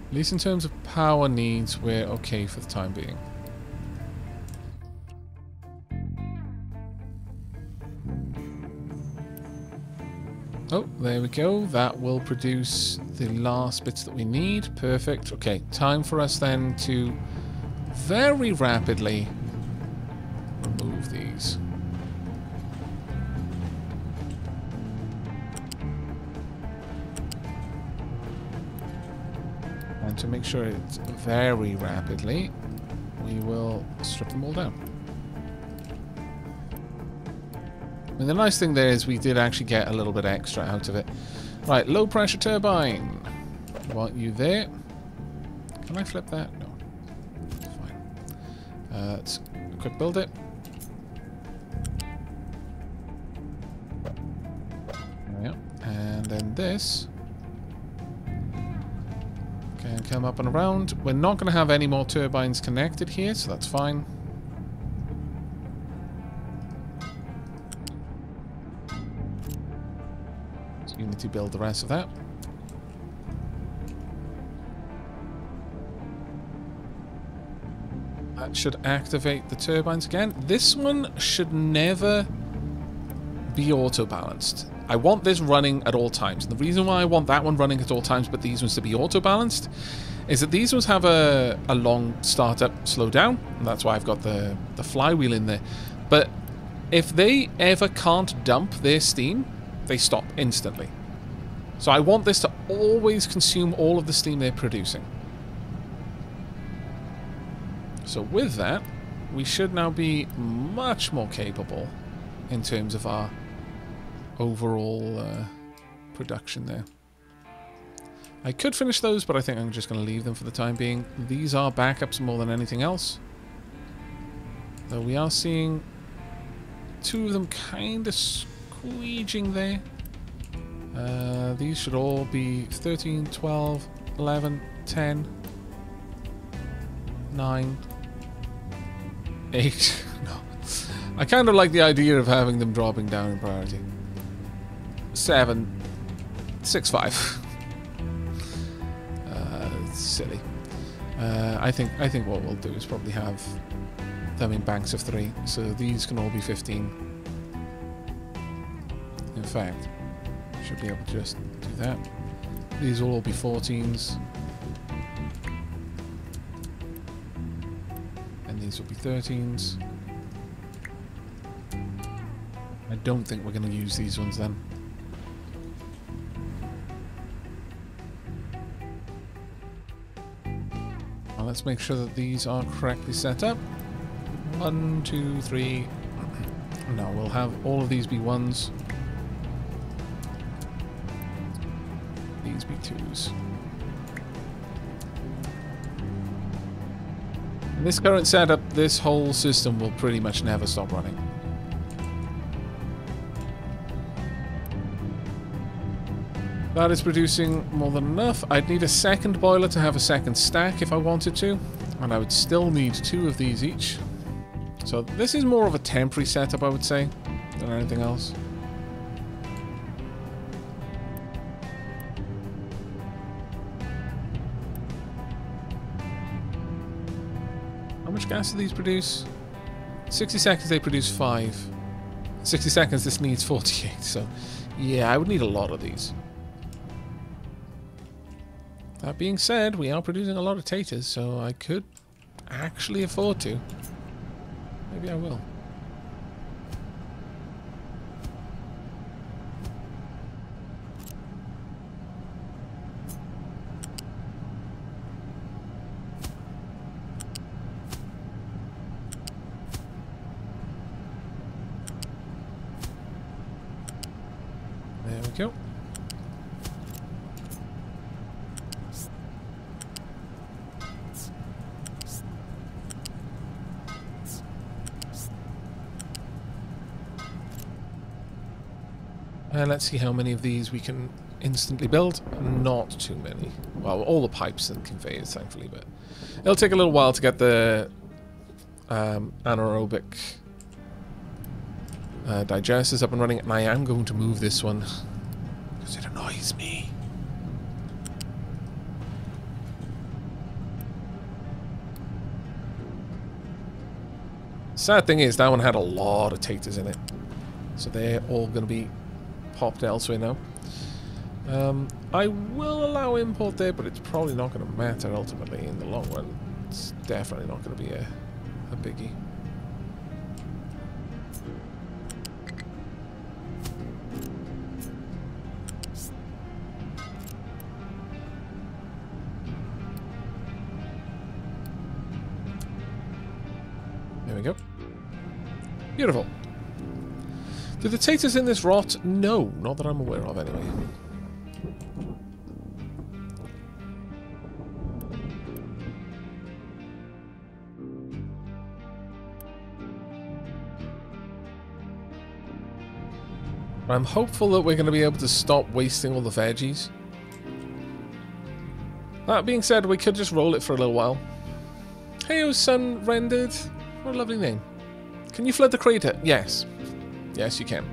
At least in terms of power needs, we're okay for the time being. Oh, there we go. That will produce the last bits that we need. Perfect. Okay, time for us then to very rapidly remove these. And to make sure it's very rapidly, we will strip them all down. I mean, the nice thing there is we did actually get a little bit extra out of it. Right, low pressure turbine. Want you there. Can I flip that? No. Fine. Let's quick build it. There we go. And then this can come up and around. We're not going to have any more turbines connected here, so that's fine. So you need to build the rest of that. That should activate the turbines again. This one should never be auto-balanced. I want this running at all times. And the reason why I want that one running at all times but these ones to be auto-balanced is that these ones have a long startup slow down. And that's why I've got the flywheel in there. But if they ever can't dump their steam, they stop instantly. So I want this to always consume all of the steam they're producing. So with that, we should now be much more capable in terms of our overall production there. I could finish those, but I think I'm just going to leave them for the time being. These are backups more than anything else. Though we are seeing two of them kind of squeeging there. These should all be 13, 12, 11, 10, 9, 8. No. I kind of like the idea of having them dropping down in priority. 7, 6, 5. It's silly. I think what we'll do is probably have them in banks of 3, so these can all be 15. In fact, should be able to just do that. These will all be 14s. And these will be 13s. I don't think we're going to use these ones then. Now let's make sure that these are correctly set up. 1, 2, 3. Now we'll have all of these be 1s. These be 2s. In this current setup, this whole system will pretty much never stop running. That is producing more than enough. I'd need a second boiler to have a second stack if I wanted to. And I would still need 2 of these each. So this is more of a temporary setup, I would say, than anything else. How much gas do these produce? 60 seconds they produce 5. 60 seconds this needs 48. So yeah, I would need a lot of these. That being said, we are producing a lot of taters, so I could actually afford to. Maybe I will. There we go. Let's see how many of these we can instantly build. Not too many. Well, all the pipes and conveyors, thankfully, but it'll take a little while to get the anaerobic digesters up and running, and I am going to move this one because it annoys me. Sad thing is, that one had a lot of taters in it. So they're all going to be popped elsewhere now. I will allow import there, but it's probably not going to matter ultimately in the long run. It's definitely not going to be a biggie. There we go. Beautiful. Do the taters in this rot? No, not that I'm aware of anyway. I'm hopeful that we're going to be able to stop wasting all the veggies. That being said, we could just roll it for a little while. Heyo, sun rendered. What a lovely name. Can you flood the crater? Yes. Yes, you can.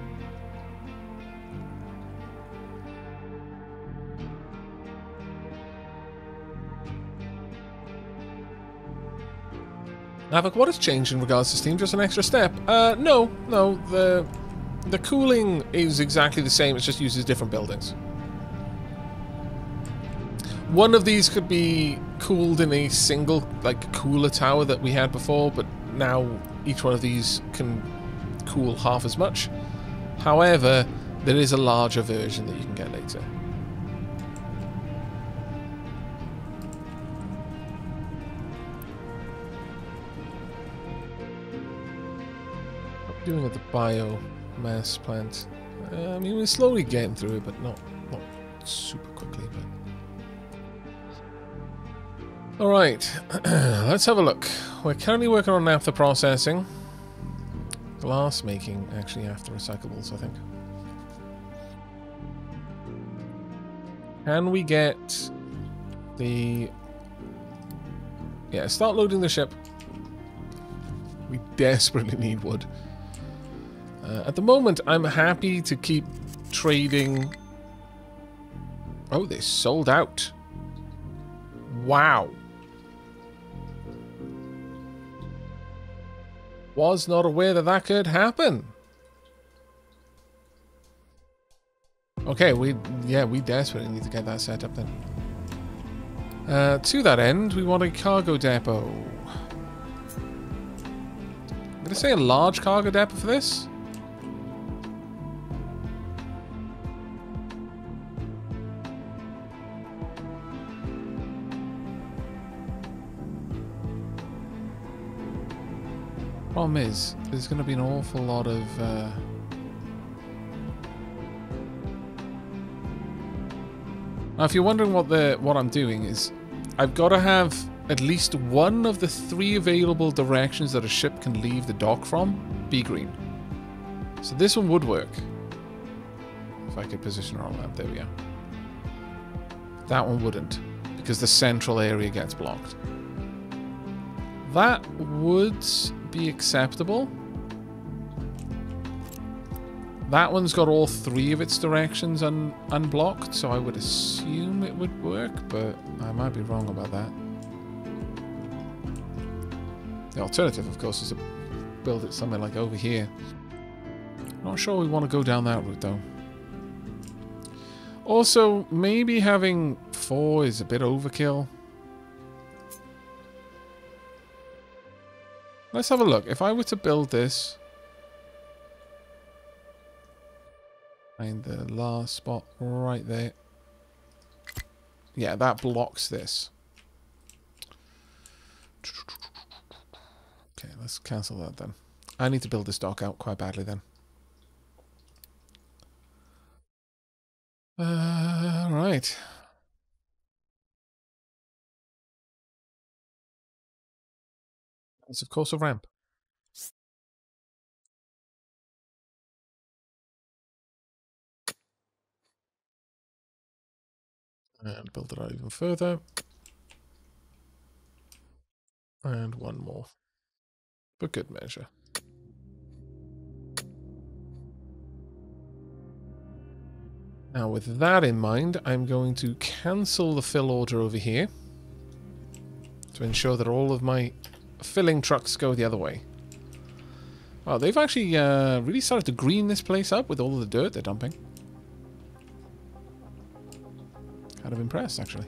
Aavak, what has changed in regards to Steam? Just an extra step? No. The cooling is exactly the same, it just uses different buildings. One of these could be cooled in a single, like, cooler tower that we had before, but now each one of these can cool half as much. However, there is a larger version that you can get later. What are we doing at the biomass plant? I mean, we're slowly getting through it, but not super quickly. But alright, let's have a look. We're currently working on naphtha processing. Glass making, actually, after recyclables, I think. Can we get the... Yeah, start loading the ship. We desperately need wood. At the moment, I'm happy to keep trading... Oh, they sold out. Wow. Was not aware that that could happen. Okay, we desperately need to get that set up then. To that end, we want a cargo depot. I'm going to say a large cargo depot for this. Problem is, there's going to be an awful lot of... Now, if you're wondering what I'm doing is, I've got to have at least one of the 3 available directions that a ship can leave the dock from be green. So this one would work. If I could position her on that, there we go. That one wouldn't, because the central area gets blocked. That would be acceptable. That one's got all 3 of its directions unblocked, so I would assume it would work, but I might be wrong about that. The alternative, of course, is to build it somewhere like over here. Not sure we want to go down that route, though. Also, maybe having 4 is a bit overkill. Let's have a look. If I were to build this... Find the last spot right there. Yeah, that blocks this. Okay, let's cancel that then. I need to build this dock out quite badly then. Right. It's of course a ramp. And build it out even further. And one more. For good measure. Now with that in mind, I'm going to cancel the fill order over here. To ensure that all of my filling trucks go the other way. Oh, they've actually really started to green this place up with all of the dirt they're dumping. Kind of impressed, actually.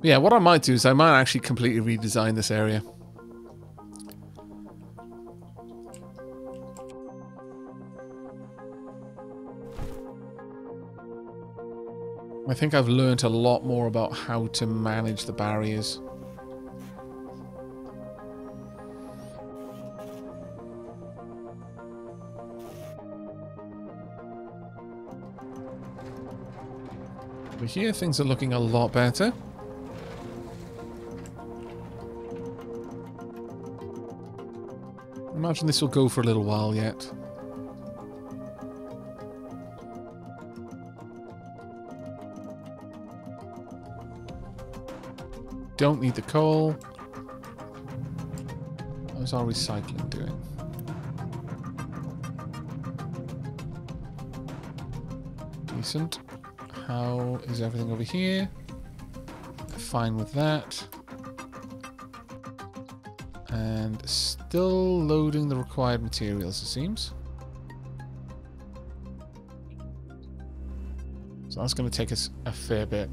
Yeah, what I might do is I might actually completely redesign this area. I think I've learned a lot more about how to manage the barriers. Over here, things are looking a lot better. I imagine this will go for a little while yet. Don't need the coal. How's our recycling doing? Decent. How is everything over here? Fine with that. And still loading the required materials, it seems. So that's going to take us a fair bit.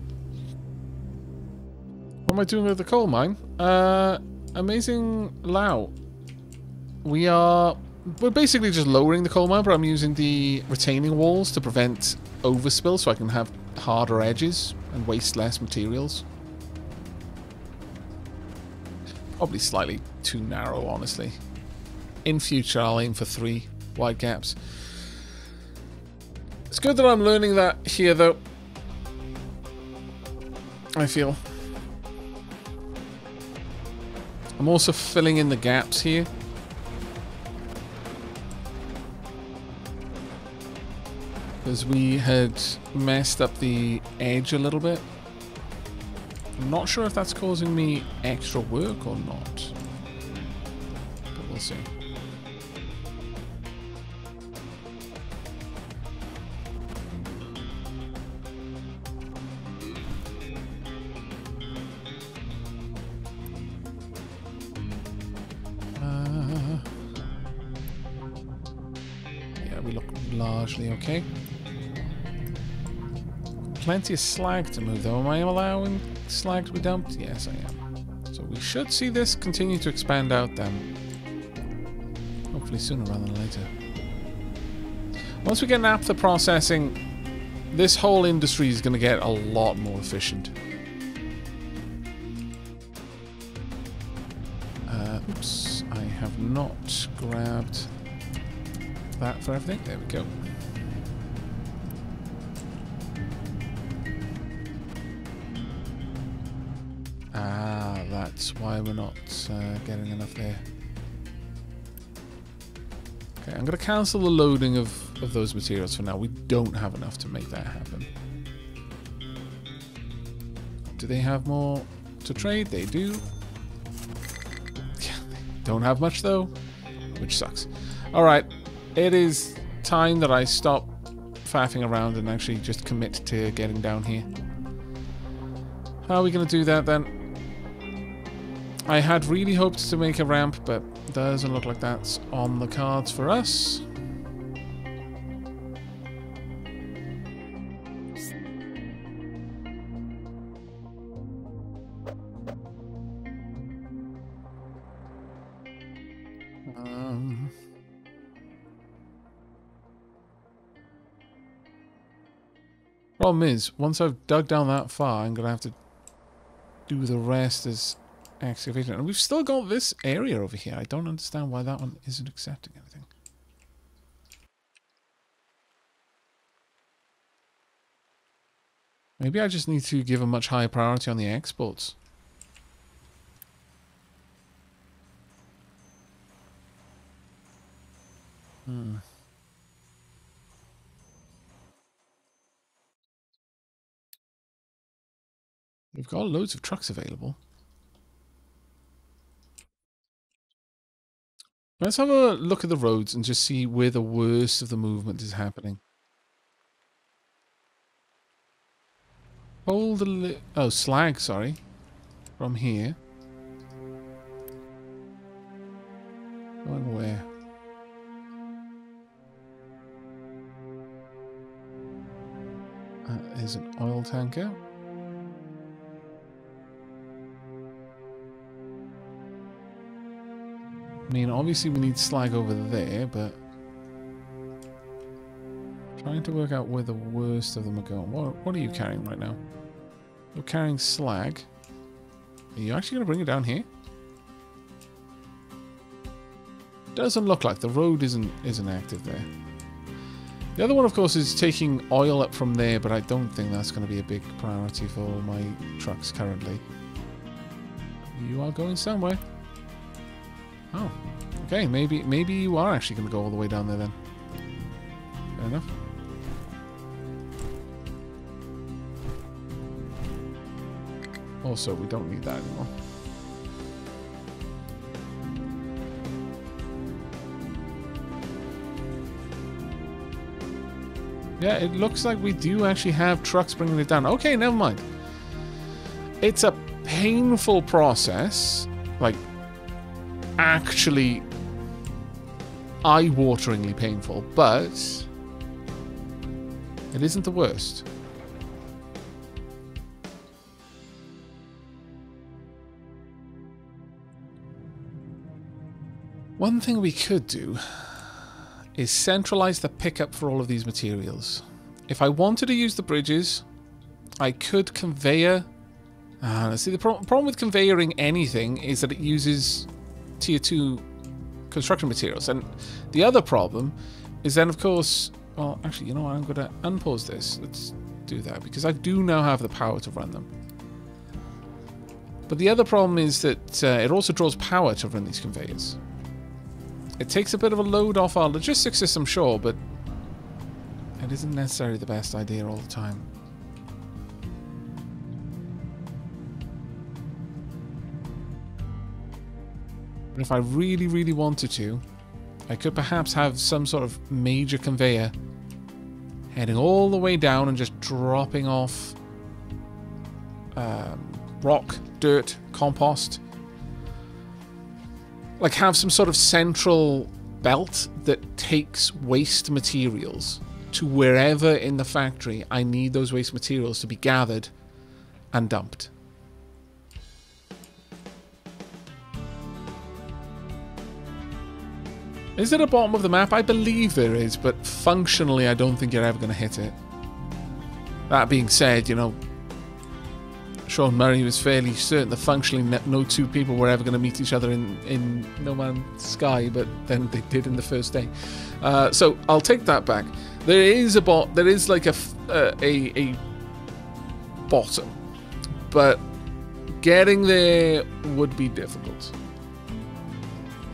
What am I doing with the coal mine? Amazing Lao. We're basically just lowering the coal mine, but I'm using the retaining walls to prevent overspill so I can have harder edges and waste less materials. Probably slightly too narrow, honestly. In future, I'll aim for 3 wide gaps. It's good that I'm learning that here, though. I feel. I'm also filling in the gaps here. Because we had messed up the edge a little bit. I'm not sure if that's causing me extra work or not. But we'll see. Yeah, we look largely okay. Plenty of slag to move though. Am I allowing slag to be dumped? Yes, I am. So we should see this continue to expand out then. Hopefully sooner rather than later. Once we get naphtha processing, this whole industry is going to get a lot more efficient. Oops, I have not grabbed that for everything. There we go. That's why we're not getting enough there. Okay, I'm going to cancel the loading of those materials for now. We don't have enough to make that happen. Do they have more to trade? They do. Don't have much though, which sucks. Alright, it is time that I stop faffing around and actually just commit to getting down here. How are we going to do that then? I had really hoped to make a ramp, but doesn't look like that's on the cards for us. Problem is, once I've dug down that far, I'm going to have to do the rest as excavation. And we've still got this area over here. I don't understand why that one isn't accepting anything. Maybe I just need to give a much higher priority on the exports. We've got loads of trucks available. Let's have a look at the roads and just see where the worst of the movement is happening. Hold the oh, slag, sorry. From here. Going where? Is an oil tanker. I mean, obviously we need slag over there, but trying to work out where the worst of them are going. What are you carrying right now? You're carrying slag. Are you actually going to bring it down here? Doesn't look like the road isn't active there. The other one, of course, is taking oil up from there, but I don't think that's going to be a big priority for my trucks currently. You are going somewhere. Oh, okay. Maybe you are actually going to go all the way down there then. Fair enough. Also, we don't need that anymore. Yeah, it looks like we do actually have trucks bringing it down. Okay, never mind. It's a painful process. Like, actually eye-wateringly painful, but it isn't the worst. One thing we could do is centralize the pickup for all of these materials. If I wanted to use the bridges, I could conveyor. See, the problem with conveyoring anything is that it uses tier 2 construction materials. And the other problem is then, of course, well, actually, you know what? I'm going to unpause this. Let's do that because I do now have the power to run them. But the other problem is that it also draws power to run these conveyors. It takes a bit of a load off our logistics system, sure, but it isn't necessarily the best idea all the time. But if I really, really wanted to, I could perhaps have some sort of major conveyor heading all the way down and just dropping off rock, dirt, compost. Like have some sort of central belt that takes waste materials to wherever in the factory I need those waste materials to be gathered and dumped. Is there a bottom of the map? I believe there is, but functionally I don't think you're ever going to hit it. That being said, you know, Sean Murray was fairly certain that functionally no two people were ever going to meet each other in No Man's Sky, but then they did in the first day. So I'll take that back. There is like a bottom, but getting there would be difficult.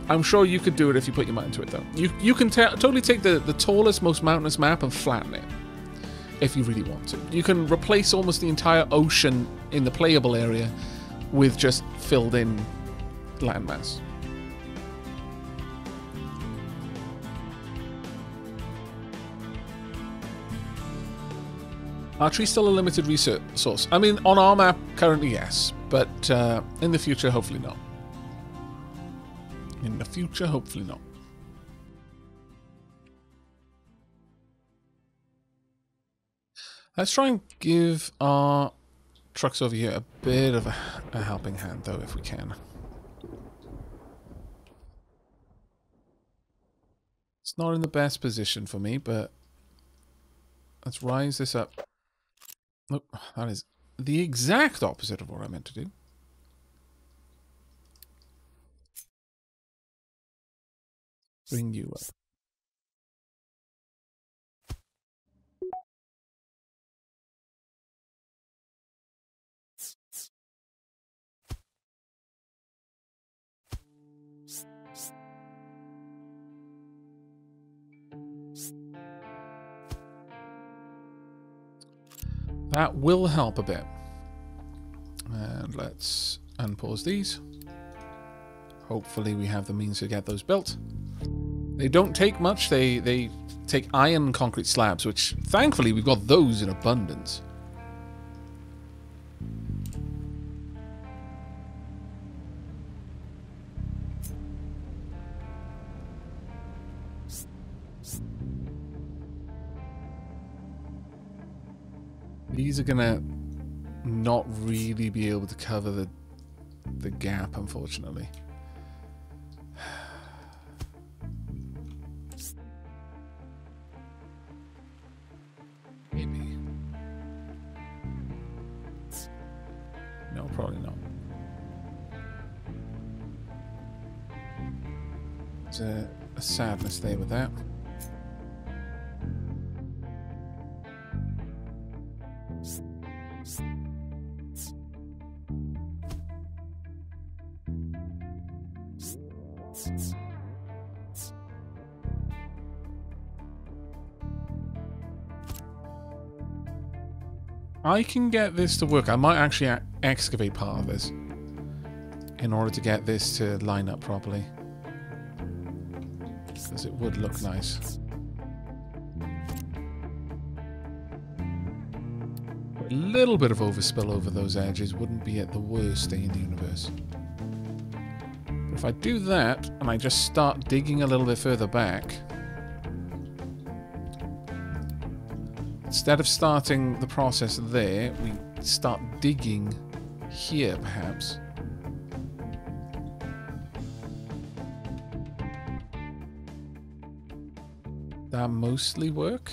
I'm sure you could do it if you put your mind to it, though. You can totally take the tallest, most mountainous map and flatten it. If you really want to. You can replace almost the entire ocean in the playable area with just filled in landmass. Archery still a limited resource. I mean, on our map currently, yes. But in the future, hopefully not. In the future, hopefully not. Let's try and give our trucks over here a bit of a helping hand, though, if we can. It's not in the best position for me, but let's rise this up. Nope, that is the exact opposite of what I meant to do. Bring you up. That will help a bit. And let's unpause these. Hopefully we have the means to get those built. They don't take much. They take iron concrete slabs, which thankfully we've got those in abundance. These are gonna not really be able to cover the gap, unfortunately. Maybe. No, probably not. There's a sadness there with that. I can get this to work. I might actually excavate part of this in order to get this to line up properly. Because it would look nice. A little bit of overspill over those edges wouldn't be at the worst thing in the universe. But if I do that, and I just start digging a little bit further back, instead of starting the process there, we start digging here, perhaps. That mostly work?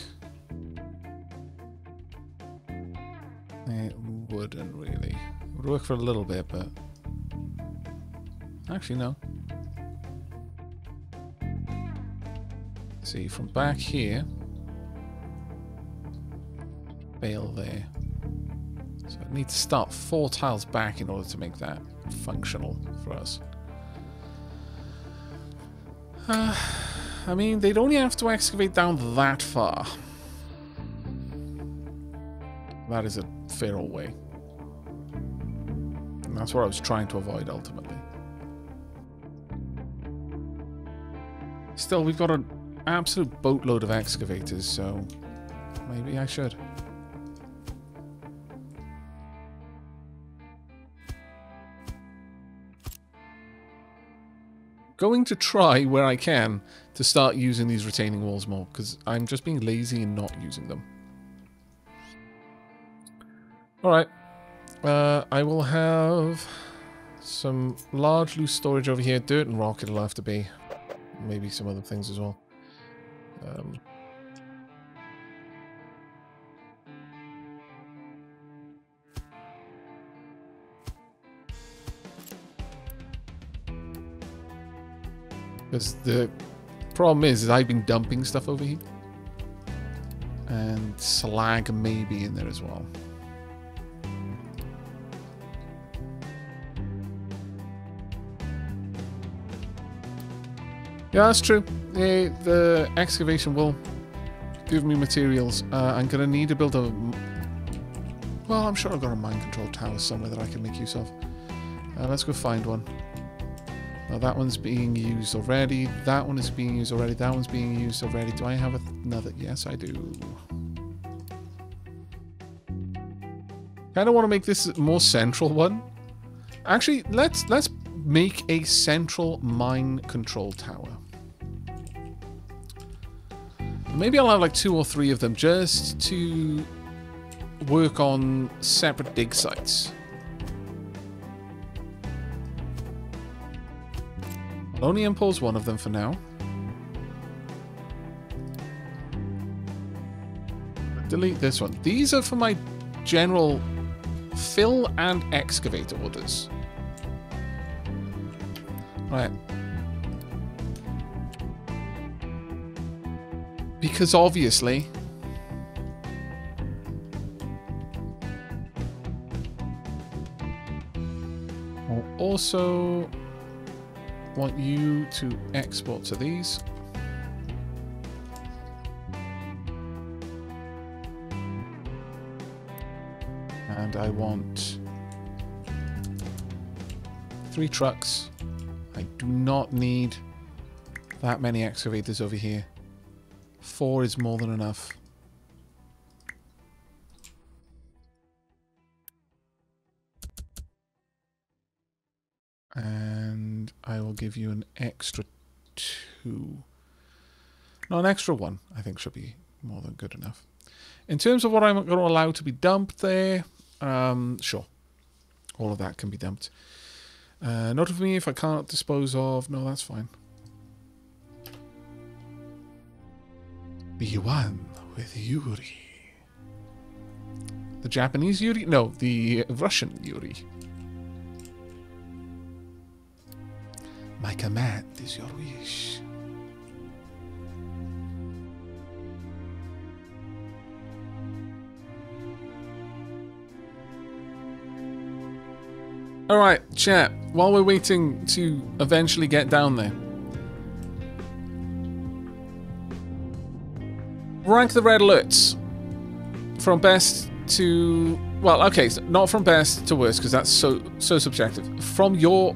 It wouldn't really. It would work for a little bit, but... Actually, no. See, from back here... Bail there. So I need to start 4 tiles back in order to make that functional for us. I mean, they'd only have to excavate down that far. That is a fair old way. And that's what I was trying to avoid, ultimately. Still, we've got an absolute boatload of excavators, so maybe I should. Going to try where I can to start using these retaining walls more, because I'm just being lazy and not using them. Alright, I will have some large loose storage over here. Dirt and rock it'll have to be. Maybe some other things as well. Because the problem is I've been dumping stuff over here. And slag may be in there as well. Yeah, that's true. The excavation will give me materials. I'm going to need to build a... Well, I'm sure I've got a mind control tower somewhere that I can make use of. Let's go find one. Now that one's being used already. That one is being used already. That one's being used already. Do I have another? Yes, I do. Kind of want to make this a more central one. Actually, let's make a central mine control tower. Maybe I'll have like 2 or 3 of them just to work on separate dig sites. I'll only impose one of them for now. Delete this one. These are for my general fill and excavate orders. Right. Because obviously... I'll also want you to export to these. And I want 3 trucks. I do not need that many excavators over here. 4 is more than enough. And I will give you an extra 2. No, an extra 1, I think, should be more than good enough. In terms of what I'm going to allow to be dumped there, sure. All of that can be dumped. Notify me if I can't dispose of... No, that's fine. The one with Yuri. The Japanese Yuri? No, the Russian Yuri. My command is your wish. Alright, chat. While we're waiting to eventually get down there. Rank the red alerts. From best to... Well, okay, so not from best to worst, because that's so subjective. From your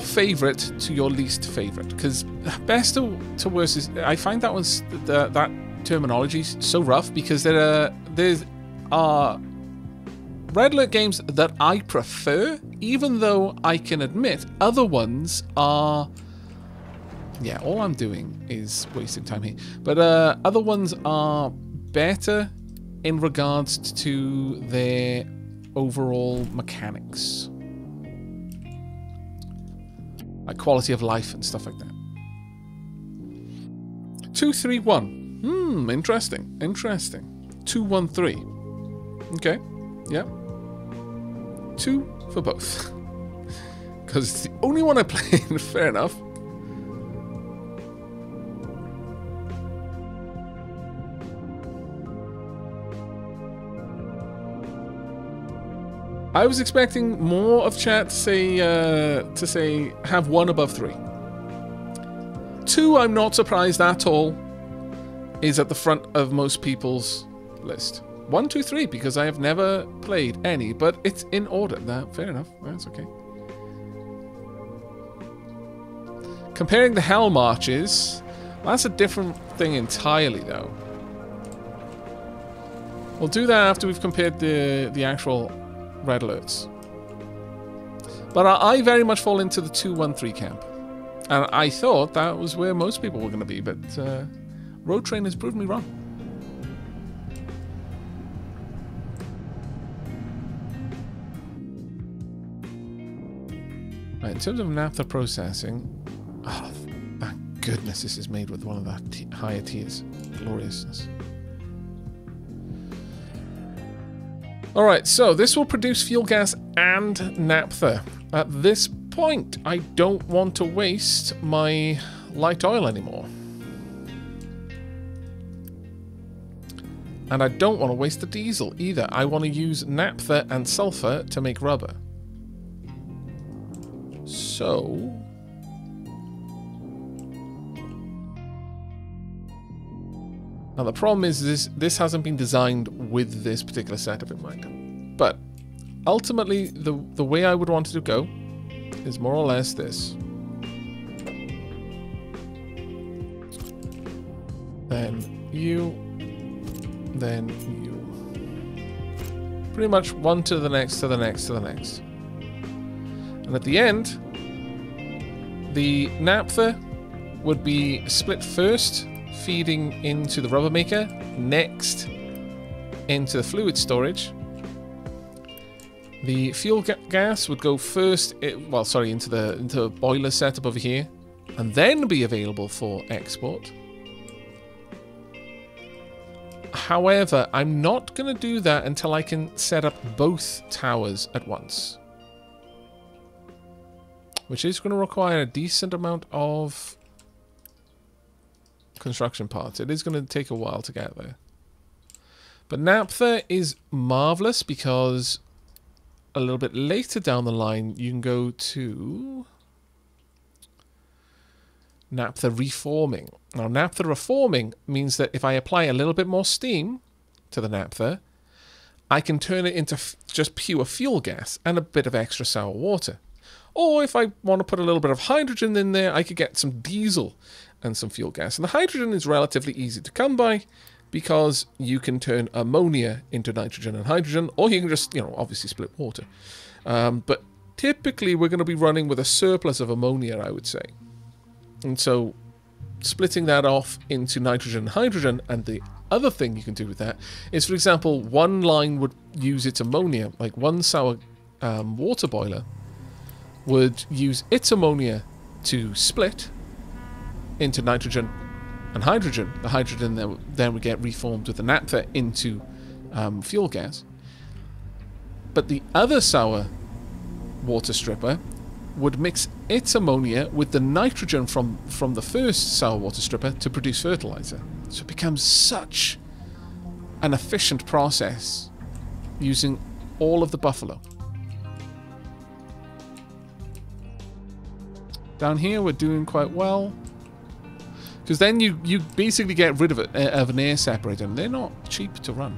favorite to your least favorite, because best to worst is... I find that one's... that terminology so rough, because there are red alert games that I prefer, even though I can admit other ones are... Yeah, all I'm doing is wasting time here. But other ones are better in regards to their overall mechanics. Like quality of life and stuff like that. 231. Interesting. Interesting. 213. Okay. Yeah. 2 for both. Because it's the only one I played. Fair enough. I was expecting more of chat to say have 1 above 3. 2, I'm not surprised at all, is at the front of most people's list. 1, 2, 3, because I have never played any, but it's in order. Fair enough. That's okay. Comparing the Hell Marches, that's a different thing entirely, though. We'll do that after we've compared the actual red alerts. But I very much fall into the 213 camp. And I thought that was where most people were going to be, but Road Train has proved me wrong. Right, in terms of naphtha processing, oh, thank goodness this is made with one of the higher tiers. Gloriousness. Alright, so this will produce fuel gas and naphtha. At this point, I don't want to waste my light oil anymore. And I don't want to waste the diesel either. I want to use naphtha and sulfur to make rubber. So... Now the problem is this hasn't been designed with this particular setup in mind. But ultimately the way I would want it to go is more or less this. Then you. Then you. Pretty much one to the next, to the next, to the next. And at the end, the naphtha would be split first, feeding into the rubber maker, next into the fluid storage. The fuel gas would go first, into the boiler setup over here, and then be available for export. However, I'm not going to do that until I can set up both towers at once, which is going to require a decent amount of construction parts. It is going to take a while to get there. But naphtha is marvelous because a little bit later down the line you can go to naphtha reforming. Now naphtha reforming means that if I apply a little bit more steam to the naphtha, I can turn it into just pure fuel gas and a bit of extra sour water. Or if I want to put a little bit of hydrogen in there, I could get some diesel and some fuel gas. And the hydrogen is relatively easy to come by because you can turn ammonia into nitrogen and hydrogen, or you can just, obviously split water. But typically we're going to be running with a surplus of ammonia, I would say. And so splitting that off into nitrogen and hydrogen and the other thing you can do with that is, for example, one line would use its ammonia, like one sour water boiler would use its ammonia to split into nitrogen and hydrogen. The hydrogen then would get reformed with the naphtha into fuel gas. But the other sour water stripper would mix its ammonia with the nitrogen from the first sour water stripper to produce fertilizer. So it becomes such an efficient process using all of the buffalo. Down here we're doing quite well, because then you basically get rid of an air separator, and they're not cheap to run.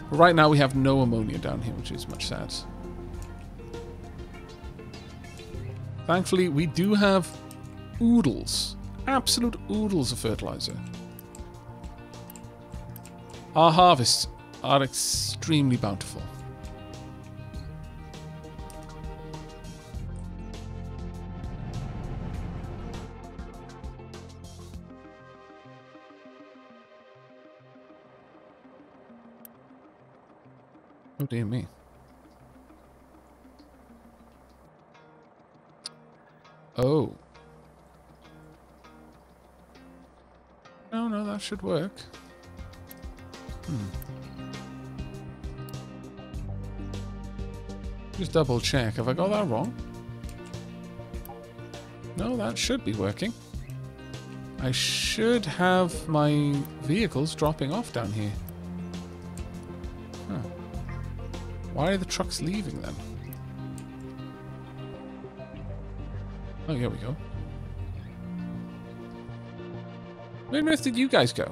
But right now we have no ammonia down here, which is much sad. Thankfully we do have oodles, absolute oodles of fertilizer. Our harvests are extremely bountiful. Oh dear me. Oh. No, that should work. Just double check. Have I got that wrong? No, that should be working. I should have my vehicles dropping off down here. Huh. Why are the trucks leaving then? Oh, here we go. Where on earth did you guys go?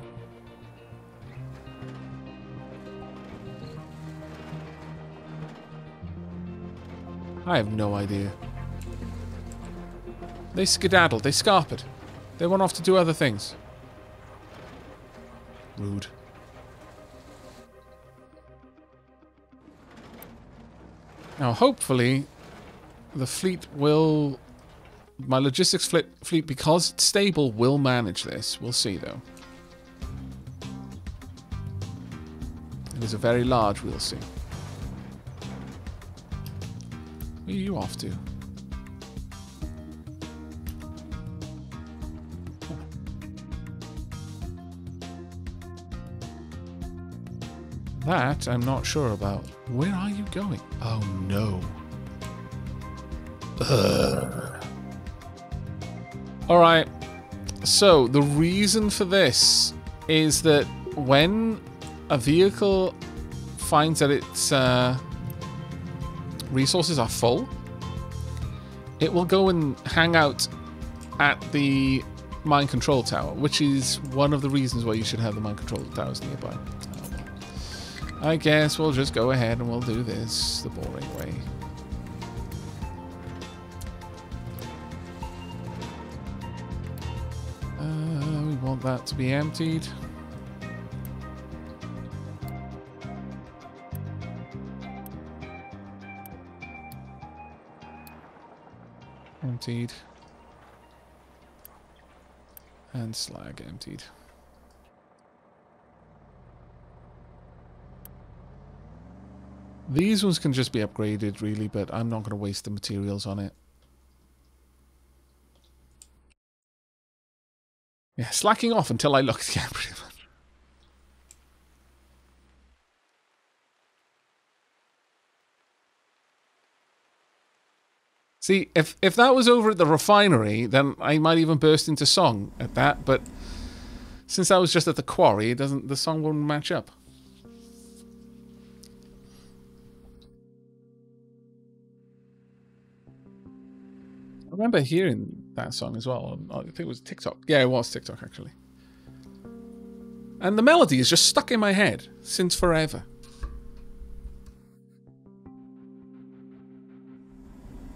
I have no idea. They skedaddled. They scarpered. They went off to do other things. Rude. Now, hopefully, the fleet will... My logistics fleet, because it's stable, will manage this. We'll see, though. It is a very large, we'll see. Where are you off to? That I'm not sure about. Where are you going? Oh, no. Alright, so the reason for this is that when a vehicle finds that its resources are full, it will go and hang out at the mine control tower, which is one of the reasons why you should have the mine control towers nearby. Oh, well. I guess we'll just go ahead and we'll do this the boring way. We want that to be emptied. Emptied. And slag emptied. These ones can just be upgraded, really, but I'm not going to waste the materials on it. Yeah, slacking off until I look again, pretty much. See, if that was over at the refinery, then I might even burst into song at that, but since that was just at the quarry, the song won't match up. I remember hearing that song as well. I think it was TikTok. Yeah, it was TikTok, actually. And the melody is just stuck in my head since forever.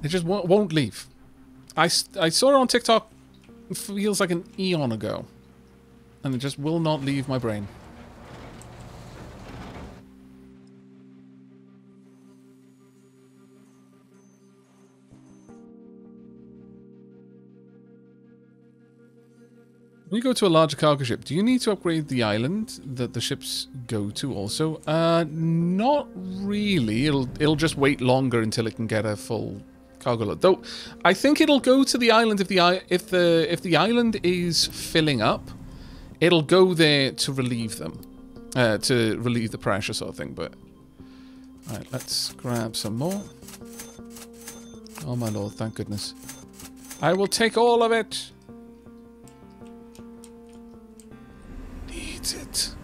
It just won't leave. I saw it on TikTok, it feels like an eon ago. And it just will not leave my brain. When you go to a larger cargo ship, do you need to upgrade the island that the ships go to also? Not really. It'll just wait longer until it can get a full cargo load. Though I think it'll go to the island if the island is filling up, it'll go there to relieve them, to relieve the pressure sort of thing. But all right, let's grab some more. Oh my lord, thank goodness. I will take all of it. Needs it.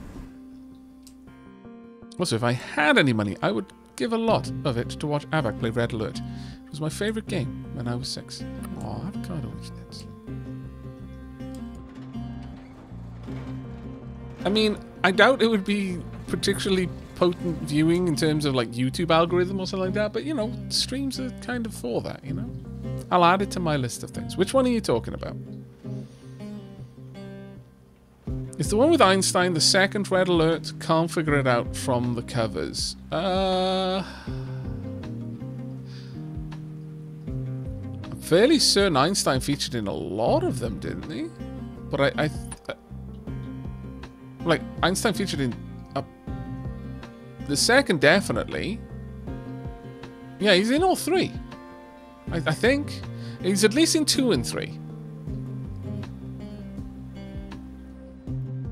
Also, if I had any money, I would give a lot of it to watch Aavak play Red Alert. It was my favourite game when I was 6. Oh, avocado witchnets. I mean, I doubt it would be particularly potent viewing in terms of like YouTube algorithm or something like that, but you know, streams are kind of for that, you know? I'll add it to my list of things. Which one are you talking about? It's the one with Einstein, the second Red Alert. Can't figure it out from the covers. I'm fairly certain Einstein featured in a lot of them, didn't he? But like, Einstein featured in the second, definitely. Yeah, he's in all 3. I think. He's at least in 2 and 3.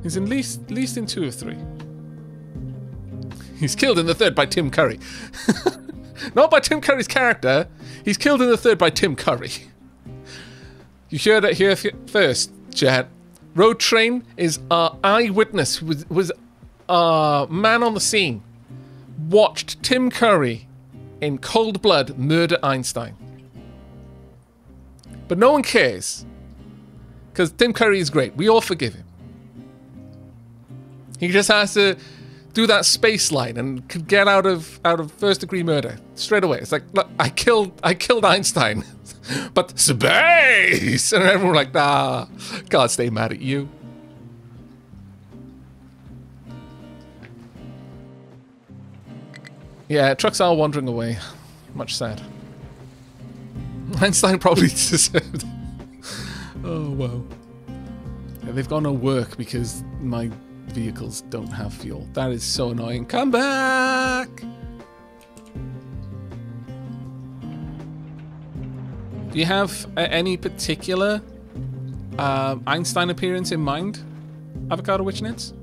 He's at least in 2 of 3. He's killed in the 3rd by Tim Curry. Not by Tim Curry's character. He's killed in the 3rd by Tim Curry. You heard it here first, chat. Road Train is our eyewitness. Was our man on the scene. Watched Tim Curry in cold blood murder Einstein. But no one cares. Because Tim Curry is great. We all forgive him. He just has to do that space line and could get out of first degree murder straight away. It's like, look, I killed Einstein. But space! And everyone like, nah, can't stay mad at you. Yeah, trucks are wandering away. Much sad. Einstein probably deserved it. Oh, wow. Yeah, they've got no work because my vehicles don't have fuel. That is so annoying. Come back! Do you have any particular Einstein appearance in mind, Avocado Witchnets?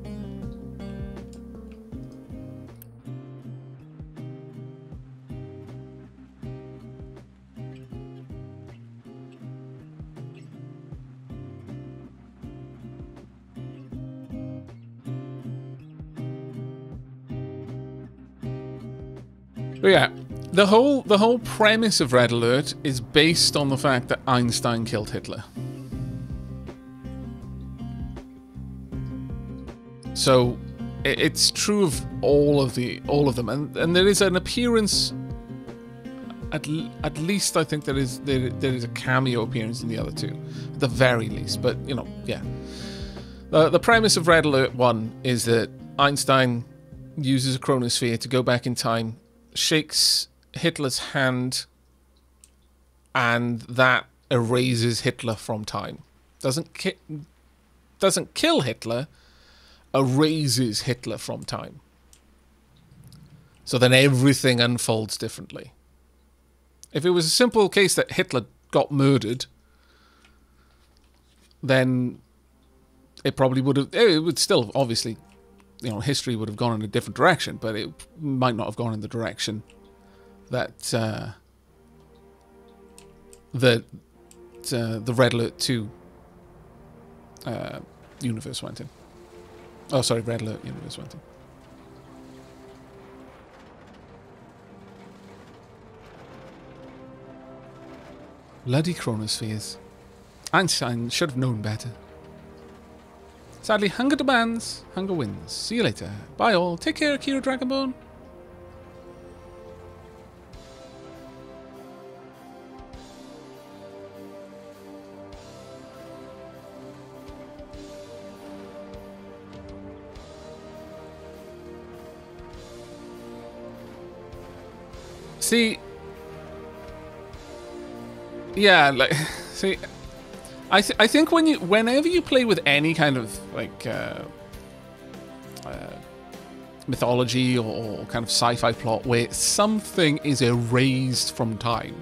But yeah, the whole premise of Red Alert is based on the fact that Einstein killed Hitler. So it's true of all of them, and there is an appearance. At least I think there is a cameo appearance in the other 2, at the very least. But you know, yeah. The premise of Red Alert 1 is that Einstein uses a chronosphere to go back in time, shakes Hitler's hand, and that erases Hitler from time. Doesn't kill Hitler, erases Hitler from time. So then everything unfolds differently. If it was a simple case that Hitler got murdered, then it probably would have... It would still, obviously, you know, history would have gone in a different direction, but it might not have gone in the direction that the Red Alert 2 universe went in. Oh, sorry, Red Alert universe went in. Bloody chronospheres. Einstein should have known better. Sadly, hunger demands, hunger wins. See you later. Bye all. Take care, Akira Dragonbone. See... Yeah, like... See... I think whenever you play with any kind of like mythology or kind of sci-fi plot where something is erased from time,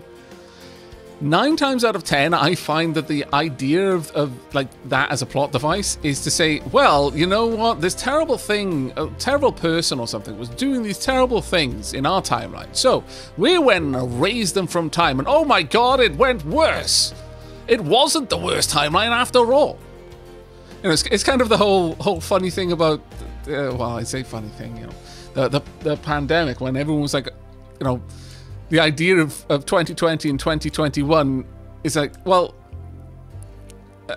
9 times out of 10, I find that the idea of like that as a plot device is to say, well, you know what, this terrible thing, a terrible person or something was doing these terrible things in our timeline. So we went and erased them from time, and oh my god, it went worse. It wasn't the worst timeline after all. You know, it's kind of the whole funny thing about, well, I say funny thing, you know, the pandemic, when everyone was like, you know, the idea of 2020 and 2021 is like, well,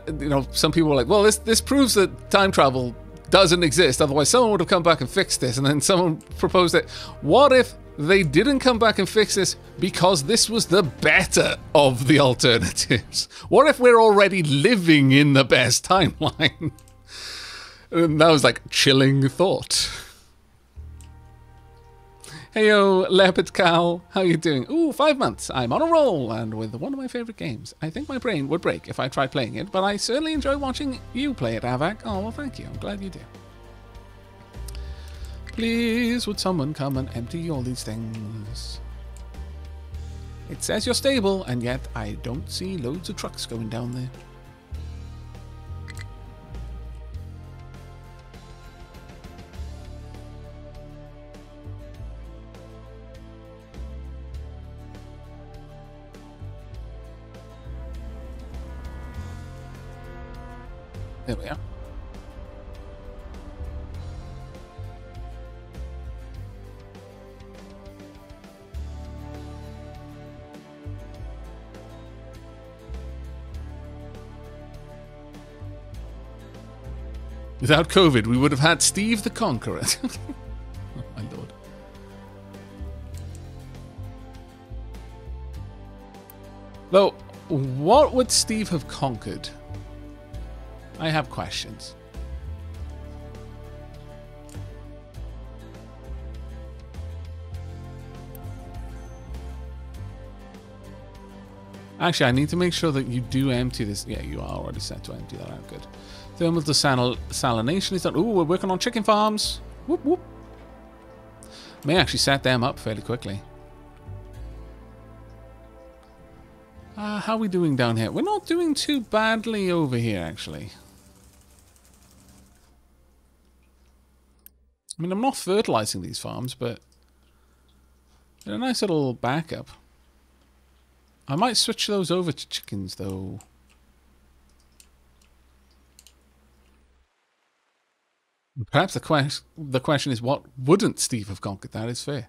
you know, some people were like, well, this proves that time travel doesn't exist. Otherwise, someone would have come back and fixed this. And then someone proposed that, what if they didn't come back and fix this because this was the better of the alternatives? What if we're already living in the best timeline? And that was like chilling thought. Heyo, Leopard Cal, how you doing? Ooh, 5 months. I'm on a roll, and with one of my favorite games. I think my brain would break if I tried playing it, but I certainly enjoy watching you play it, Aavak. Oh, well, thank you. I'm glad you do. Please, would someone come and empty all these things? It says you're stable, and yet I don't see loads of trucks going down there. There we are. Without COVID, we would have had Steve the Conqueror. Oh, my lord. Though, what would Steve have conquered? I have questions. Actually, I need to make sure that you do empty this. Yeah, you are already set to empty that out. Good. Thermal desalination is done. Ooh, we're working on chicken farms. Whoop, whoop. May actually set them up fairly quickly. How are we doing down here? We're not doing too badly over here, actually. I mean, I'm not fertilizing these farms, but they're a nice little backup. I might switch those over to chickens, though. Perhaps the question is, what wouldn't Steve have conquered? That is fair.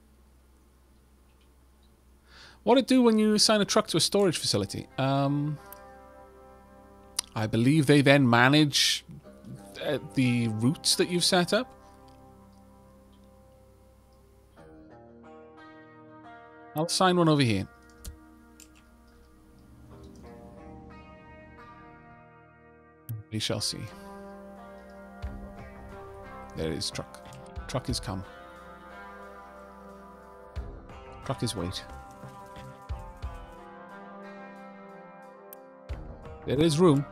What it do when you assign a truck to a storage facility? I believe they then manage the routes that you've set up. I'll assign one over here. We shall see. There is truck. Truck is come. Truck is wait. There is room.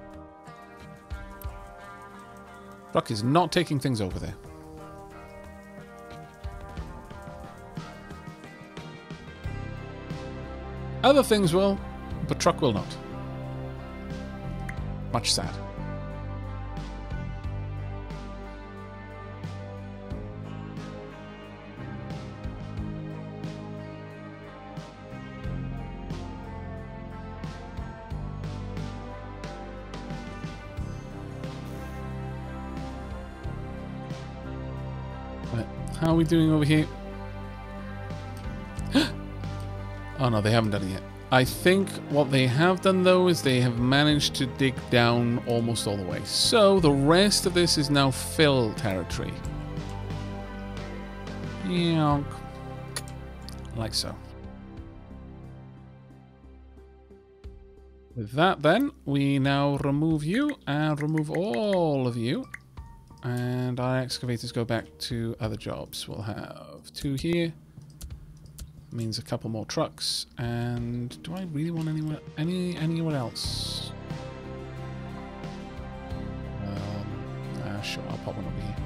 Truck is not taking things over there. Other things will, but truck will not. Much sad. How are we doing over here? Oh no, they haven't done it yet. I think what they have done though is they have managed to dig down almost all the way. So the rest of this is now fill territory. Yeah, like so. With that then, we now remove you and remove all of you. And our excavators go back to other jobs. We'll have 2 here. Means a couple more trucks. And do I really want anywhere else? Sure, I'll pop one over here.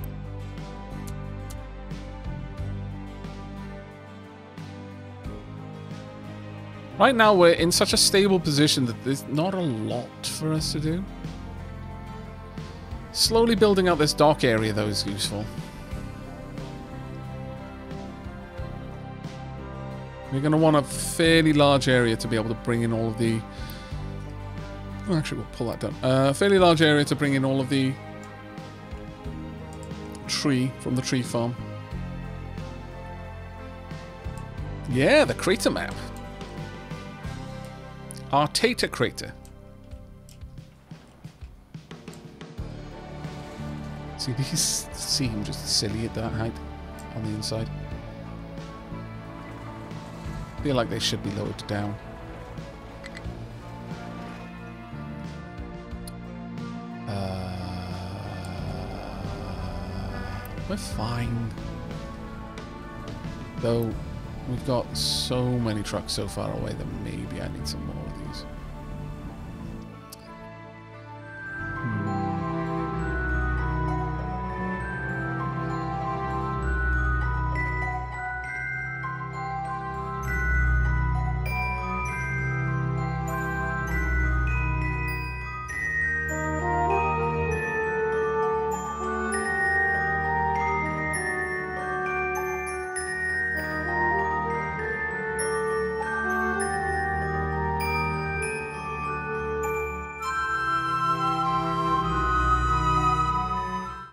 Right now, we're in such a stable position that there's not a lot for us to do. Slowly building out this dock area, though, is useful. We're going to want a fairly large area to be able to bring in all of the... Well, actually, we'll pull that down. A fairly large area to bring in all of the tree from the tree farm. Yeah, the crater map. Arteta crater. See, these seem just silly at that height on the inside. I feel like they should be lowered down. We're fine. Though we've got so many trucks so far away that maybe I need some more